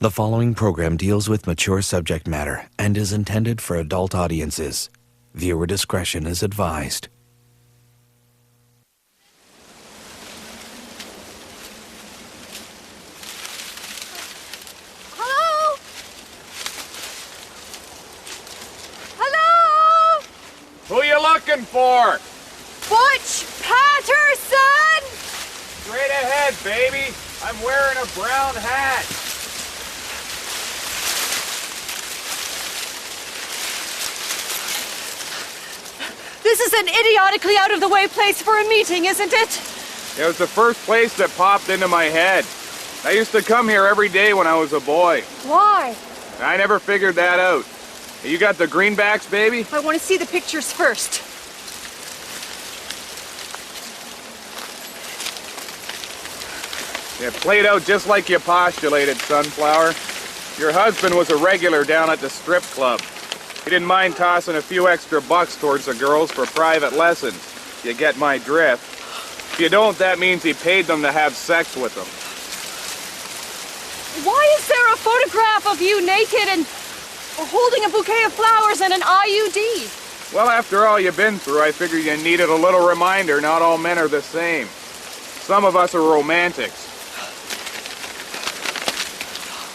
The following program deals with mature subject matter and is intended for adult audiences. Viewer discretion is advised. Hello? Hello? Who you looking for? Butch Patterson? Straight ahead, baby. I'm wearing a brown hat. This is an idiotically out-of-the-way place for a meeting, isn't it? It was the first place that popped into my head. I used to come here every day when I was a boy. Why? I never figured that out. You got the greenbacks, baby? I want to see the pictures first. It played out just like you postulated, Sunflower. Your husband was a regular down at the strip club. He didn't mind tossing a few extra bucks towards the girls for private lessons. You get my drift. If you don't, that means he paid them to have sex with them. Why is there a photograph of you naked and holding a bouquet of flowers and an IUD? Well, after all you've been through, I figured you needed a little reminder not all men are the same. Some of us are romantics.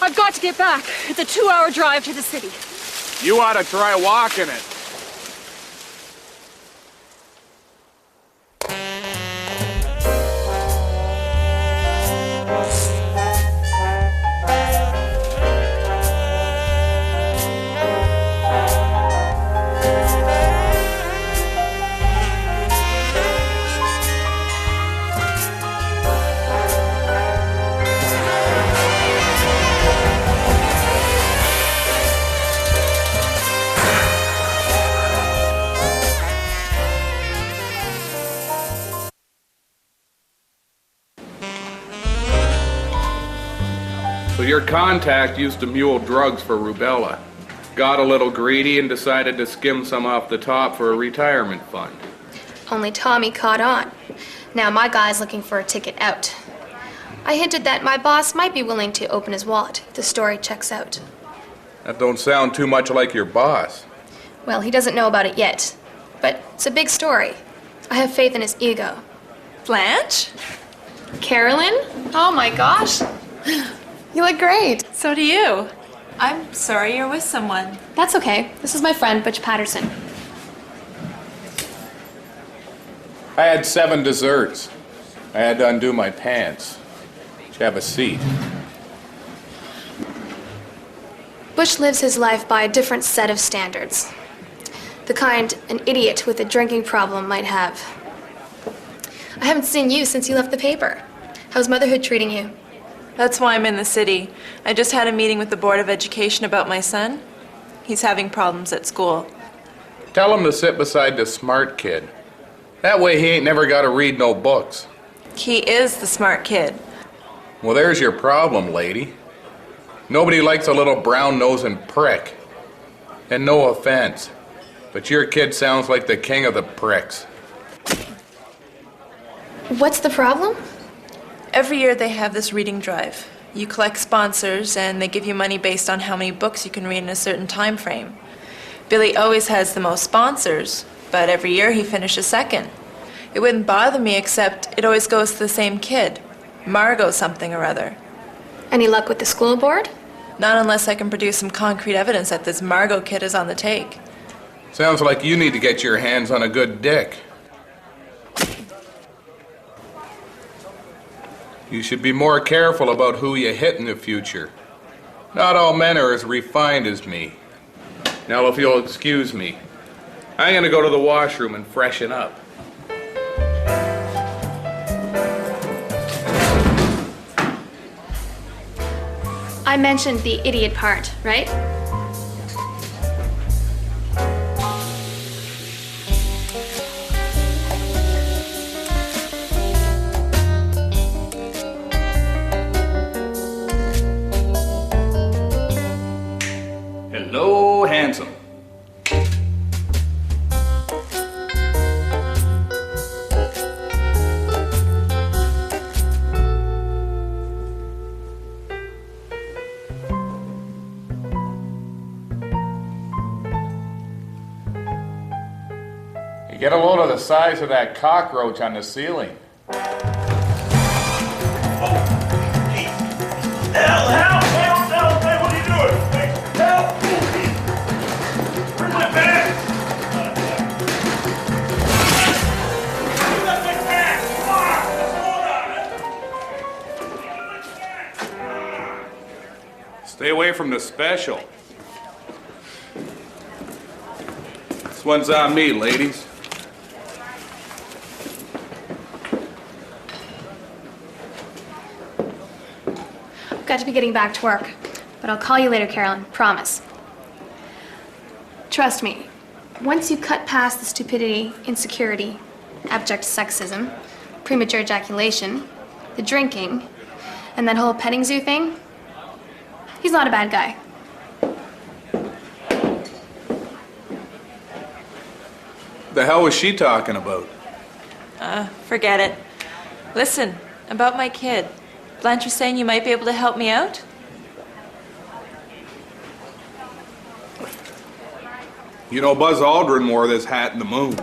I've got to get back. It's a 2-hour drive to the city. You ought to try walking it. So your contact used to mule drugs for rubella. Got a little greedy and decided to skim some off the top for a retirement fund. Only Tommy caught on. Now my guy's looking for a ticket out. I hinted that my boss might be willing to open his wallet if the story checks out. That don't sound too much like your boss. Well, he doesn't know about it yet. But it's a big story. I have faith in his ego. Blanche? Carolyn? Oh my gosh. You look great. So do you. I'm sorry you're with someone. That's okay. This is my friend, Butch Patterson. I had 7 desserts. I had to undo my pants. Should have a seat. Butch lives his life by a different set of standards. The kind an idiot with a drinking problem might have. I haven't seen you since you left the paper. How's motherhood treating you? That's why I'm in the city. I just had a meeting with the Board of Education about my son. He's having problems at school. Tell him to sit beside the smart kid. That way he ain't never got to read no books. He is the smart kid. Well, there's your problem, lady. Nobody likes a little brown-nosing prick. And no offense, but your kid sounds like the king of the pricks. What's the problem? Every year they have this reading drive. You collect sponsors and they give you money based on how many books you can read in a certain time frame. Billy always has the most sponsors, but every year he finishes second. It wouldn't bother me except it always goes to the same kid, Margot something or other. Any luck with the school board? Not unless I can produce some concrete evidence that this Margot kid is on the take. Sounds like you need to get your hands on a good dick. You should be more careful about who you hit in the future. Not all men are as refined as me. Now, if you'll excuse me, I'm gonna go to the washroom and freshen up. I mentioned the idiot part, right? Hello, handsome. Get a load of the size of that cockroach on the ceiling. Help! Hey, what are you doing? Hey, help! Where's my bag? That's my bag! Come on! Stay away from the special. This one's on me, ladies. I've got to be getting back to work, but I'll call you later, Carolyn. Promise. Trust me, once you cut past the stupidity, insecurity, abject sexism, premature ejaculation, the drinking, and that whole petting zoo thing, he's not a bad guy. The hell was she talking about? Forget it. Listen, about my kid. Blanche was saying you might be able to help me out? You know, Buzz Aldrin wore this hat in the moon.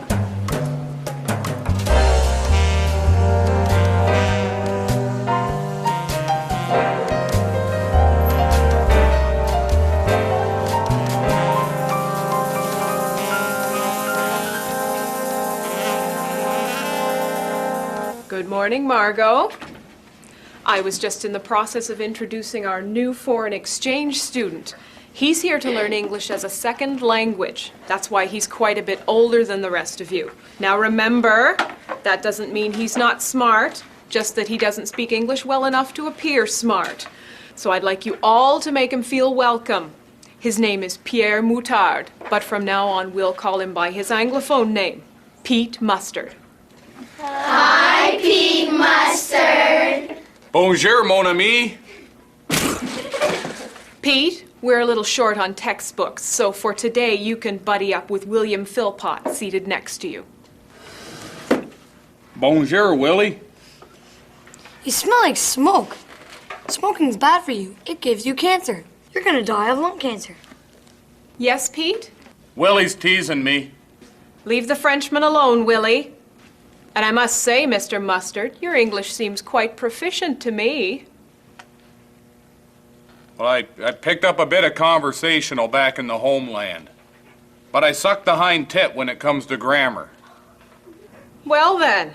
Good morning, Margot. I was just in the process of introducing our new foreign exchange student. He's here to learn English as a second language. That's why he's quite a bit older than the rest of you. Now remember, that doesn't mean he's not smart, just that he doesn't speak English well enough to appear smart. So I'd like you all to make him feel welcome. His name is Pierre Moutard, but from now on we'll call him by his Anglophone name, Pete Mustard. Hi, Pete Mustard. Bonjour, mon ami. Pete, we're a little short on textbooks, so for today you can buddy up with William Philpott seated next to you. Bonjour, Willie. You smell like smoke. Smoking's bad for you. It gives you cancer. You're gonna die of lung cancer. Yes, Pete? Willie's teasing me. Leave the Frenchman alone, Willie. And I must say, Mr. Mustard, your English seems quite proficient to me. Well, I picked up a bit of conversational back in the homeland. But I suck the hind tit when it comes to grammar. Well then,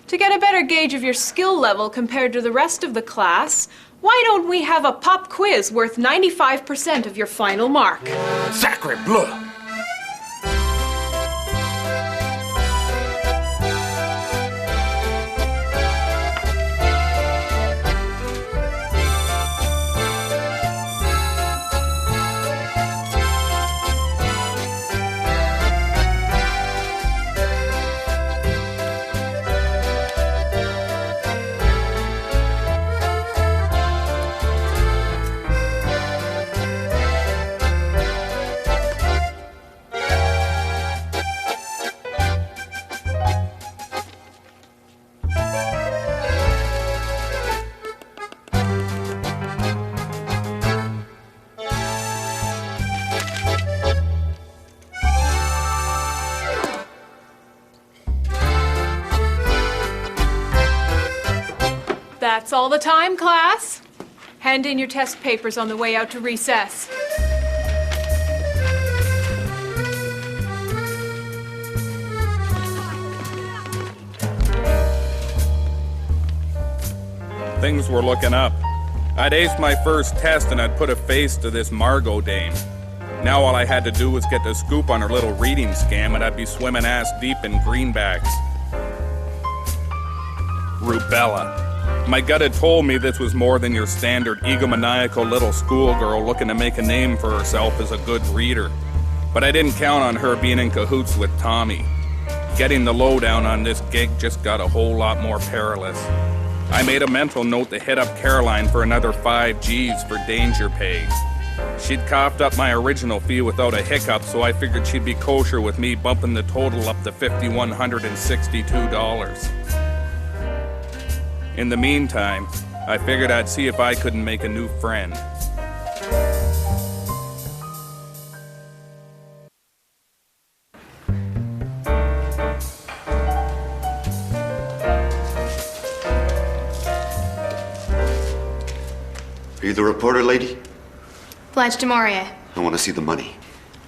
to get a better gauge of your skill level compared to the rest of the class, why don't we have a pop quiz worth 95% of your final mark? Sacre bleu! That's all the time, class. Hand in your test papers on the way out to recess. Things were looking up. I'd aced my first test and I'd put a face to this Margot dame. Now all I had to do was get the scoop on her little reading scam and I'd be swimming ass deep in greenbacks. Rubella. My gut had told me this was more than your standard egomaniacal little schoolgirl looking to make a name for herself as a good reader. But I didn't count on her being in cahoots with Tommy. Getting the lowdown on this gig just got a whole lot more perilous. I made a mental note to hit up Caroline for another 5 G's for danger pay. She'd coughed up my original fee without a hiccup, so I figured she'd be kosher with me bumping the total up to $5,162. In the meantime, I figured I'd see if I couldn't make a new friend. Are you the reporter lady? Blanche du Maurier. I want to see the money.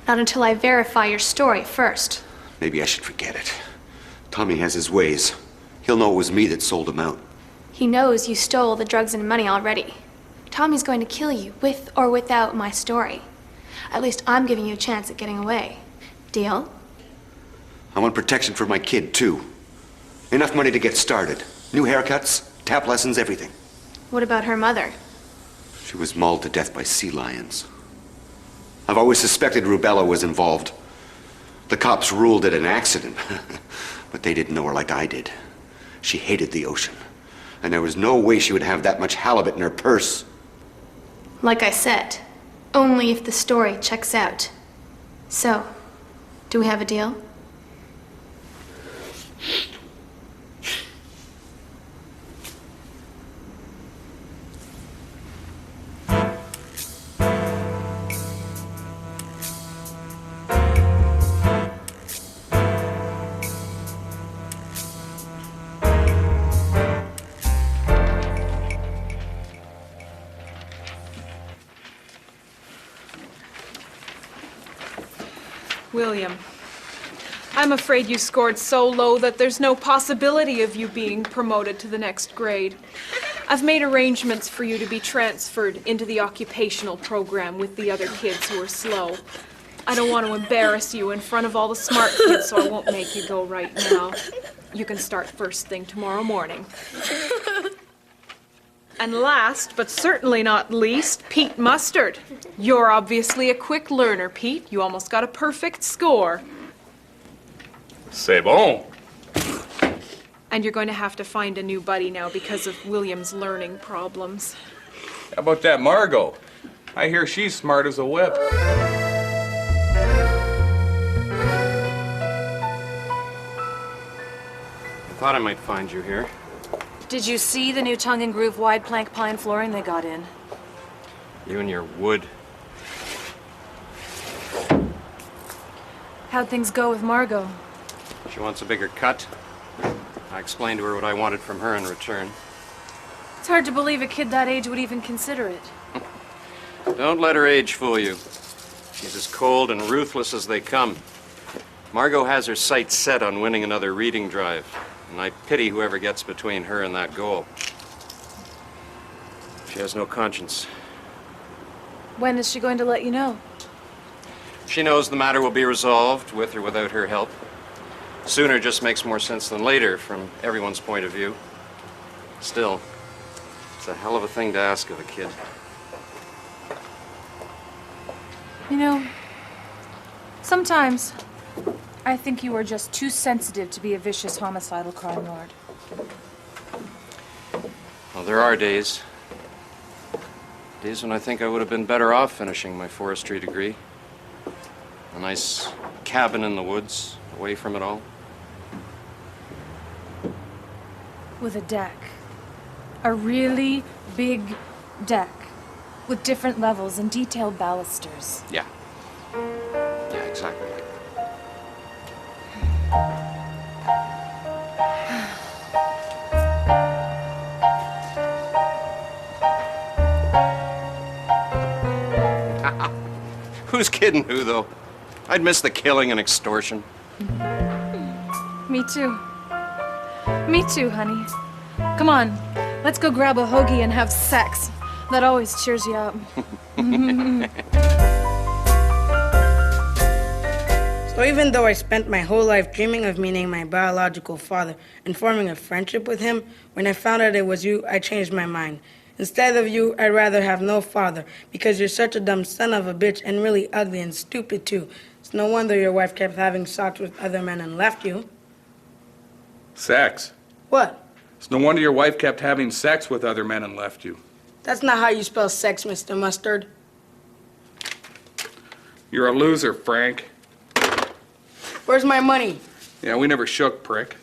Not until I verify your story first. Maybe I should forget it. Tommy has his ways. He'll know it was me that sold him out. He knows you stole the drugs and money already. Tommy's going to kill you, with or without my story. At least I'm giving you a chance at getting away. Deal? I want protection for my kid, too. Enough money to get started. New haircuts, tap lessons, everything. What about her mother? She was mauled to death by sea lions. I've always suspected rubella was involved. The cops ruled it an accident, but they didn't know her like I did. She hated the ocean, and there was no way she would have that much halibut in her purse. Like I said, only if the story checks out. So, do we have a deal? William, I'm afraid you scored so low that there's no possibility of you being promoted to the next grade. I've made arrangements for you to be transferred into the occupational program with the other kids who are slow. I don't want to embarrass you in front of all the smart kids, so I won't make you go right now. You can start first thing tomorrow morning. And last, but certainly not least, Pete Mustard. You're obviously a quick learner, Pete. You almost got a perfect score. C'est bon. And you're going to have to find a new buddy now because of William's learning problems. How about that Margot? I hear she's smart as a whip. I thought I might find you here. Did you see the new tongue and groove wide plank pine flooring they got in? You and your wood. How'd things go with Margot? She wants a bigger cut. I explained to her what I wanted from her in return. It's hard to believe a kid that age would even consider it. Don't let her age fool you. She's as cold and ruthless as they come. Margot has her sights set on winning another reading drive, and I pity whoever gets between her and that goal. She has no conscience. When is she going to let you know? She knows the matter will be resolved, with or without her help. Sooner just makes more sense than later, from everyone's point of view. Still, it's a hell of a thing to ask of a kid. You know, sometimes I think you are just too sensitive to be a vicious homicidal crime lord. Well, there are days. Days when I think I would have been better off finishing my forestry degree. A nice cabin in the woods, away from it all. With a deck. A really big deck. With different levels and detailed balusters. Yeah. Yeah, exactly. Who's kidding who, though? I'd miss the killing and extortion. Me too. Me too, honey. Come on, let's go grab a hoagie and have sex. That always cheers you up. So even though I spent my whole life dreaming of meeting my biological father and forming a friendship with him, when I found out it was you, I changed my mind. Instead of you, I'd rather have no father, because you're such a dumb son of a bitch and really ugly and stupid too. It's no wonder your wife kept having sex with other men and left you. Sex? What? It's no wonder your wife kept having sex with other men and left you. That's not how you spell sex, Mr. Mustard. You're a loser, Frank. Where's my money? Yeah, we never shook, prick.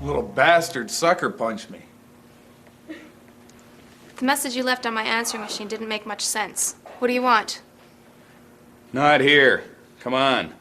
Little bastard sucker punched me. The message you left on my answering machine didn't make much sense. What do you want? Not here. Come on.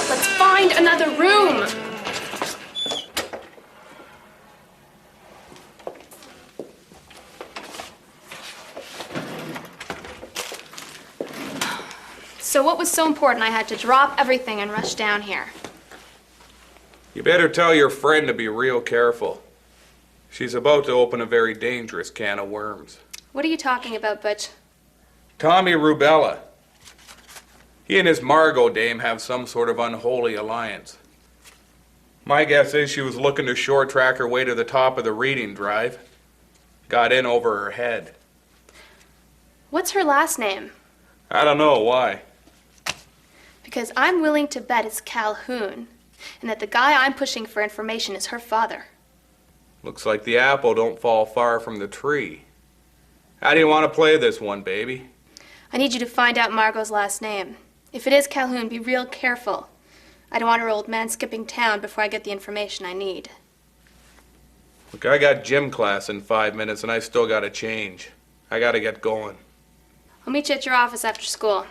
Let's find another room. So what was so important I had to drop everything and rush down here? You better tell your friend to be real careful. She's about to open a very dangerous can of worms. What are you talking about, Butch? Tommy Rubella. He and his Margot dame have some sort of unholy alliance. My guess is she was looking to short track her way to the top of the reading drive. Got in over her head. What's her last name? I don't know why. Because I'm willing to bet it's Calhoun, and that the guy I'm pushing for information is her father. Looks like the apple don't fall far from the tree. How do you want to play this one, baby? I need you to find out Margot's last name. If it is Calhoun, be real careful. I don't want her old man skipping town before I get the information I need. Look, I got gym class in 5 minutes and I still gotta change. I gotta get going. I'll meet you at your office after school.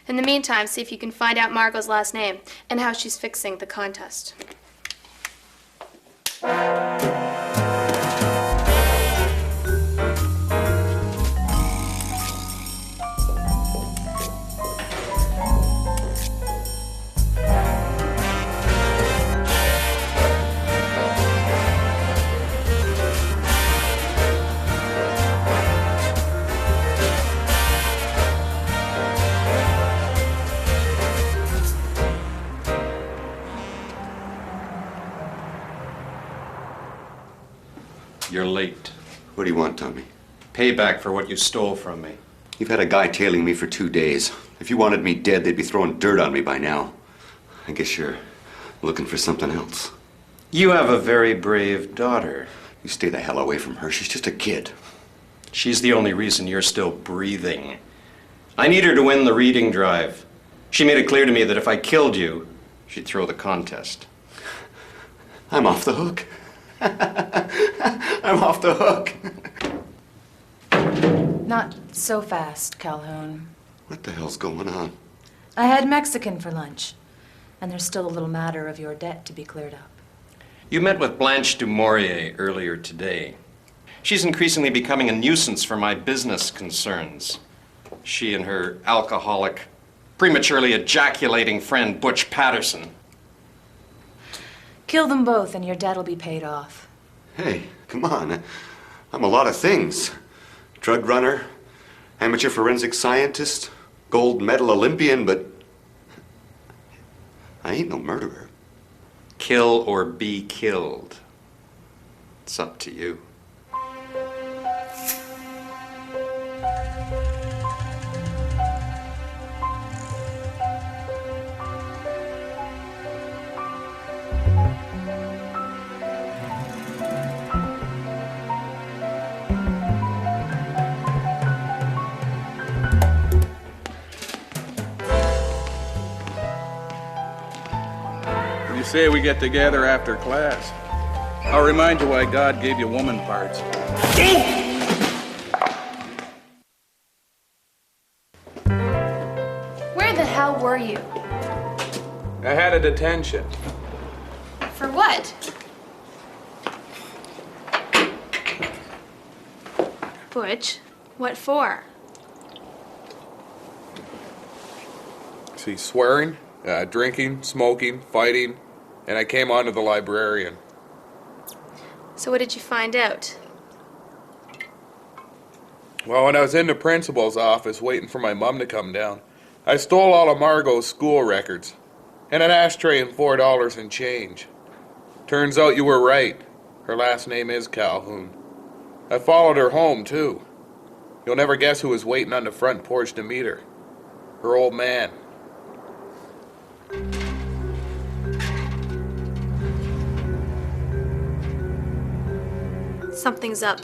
In the meantime, see if you can find out Margot's last name and how she's fixing the contest. You're late. What do you want, Tommy? Payback for what you stole from me. You've had a guy tailing me for 2 days. If you wanted me dead, they'd be throwing dirt on me by now. I guess you're looking for something else. You have a very brave daughter. You stay the hell away from her. She's just a kid. She's the only reason you're still breathing. I need her to win the reading drive. She made it clear to me that if I killed you, she'd throw the contest. I'm off the hook. I'm off the hook. Not so fast, Calhoun. What the hell's going on? I had Mexican for lunch, and there's still a little matter of your debt to be cleared up. You met with Blanche du Maurier earlier today. She's increasingly becoming a nuisance for my business concerns. She and her alcoholic, prematurely ejaculating friend, Butch Patterson. Kill them both and your debt'll be paid off. Hey, come on. I'm a lot of things. Drug runner, amateur forensic scientist, gold medal Olympian, but I ain't no murderer. Kill or be killed. It's up to you. You say we get together after class. I'll remind you why God gave you woman parts. Where the hell were you? I had a detention. For what? Butch, what for? See, swearing, drinking, smoking, fighting, and I came on to the librarian. So what did you find out? Well, when I was in the principal's office waiting for my mom to come down, I stole all of Margot's school records and an ashtray and $4 in change. Turns out you were right. Her last name is Calhoun. I followed her home, too. You'll never guess who was waiting on the front porch to meet her. Her old man. Something's up.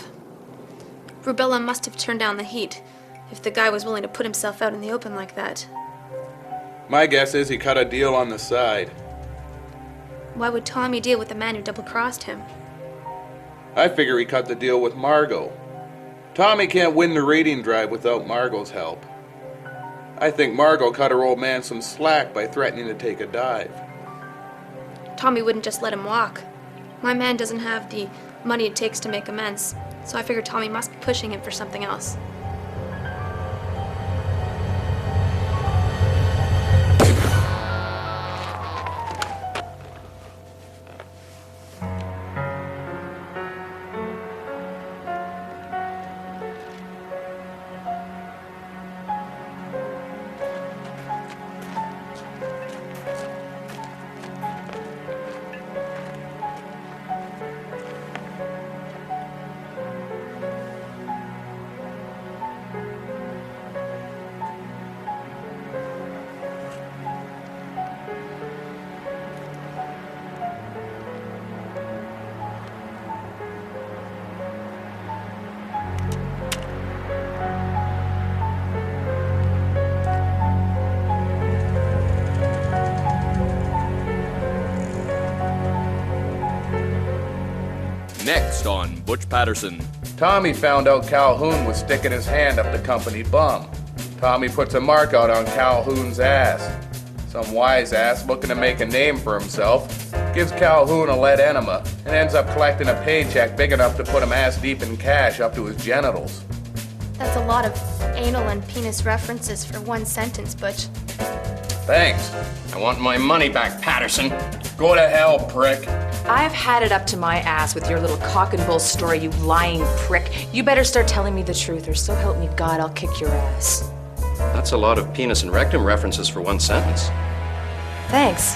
Rubella must have turned down the heat if the guy was willing to put himself out in the open like that. My guess is he cut a deal on the side. Why would Tommy deal with the man who double-crossed him? I figure he cut the deal with Margot. Tommy can't win the raiding drive without Margot's help. I think Margot cut her old man some slack by threatening to take a dive. Tommy wouldn't just let him walk. My man doesn't have the money it takes to make amends, so I figure Tommy must be pushing him for something else. Next on Butch Patterson. Tommy found out Calhoun was sticking his hand up the company bum. Tommy puts a mark out on Calhoun's ass. Some wise ass looking to make a name for himself gives Calhoun a lead enema and ends up collecting a paycheck big enough to put him ass deep in cash up to his genitals. That's a lot of anal and penis references for one sentence, Butch. Thanks. I want my money back, Patterson. Go to hell, prick. I've had it up to my ass with your little cock and bull story, you lying prick. You better start telling me the truth, or so help me God, I'll kick your ass. That's a lot of penis and rectum references for one sentence. Thanks.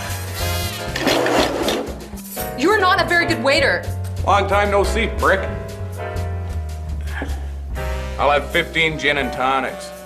You're not a very good waiter. Long time no see, prick. I'll have 15 gin and tonics.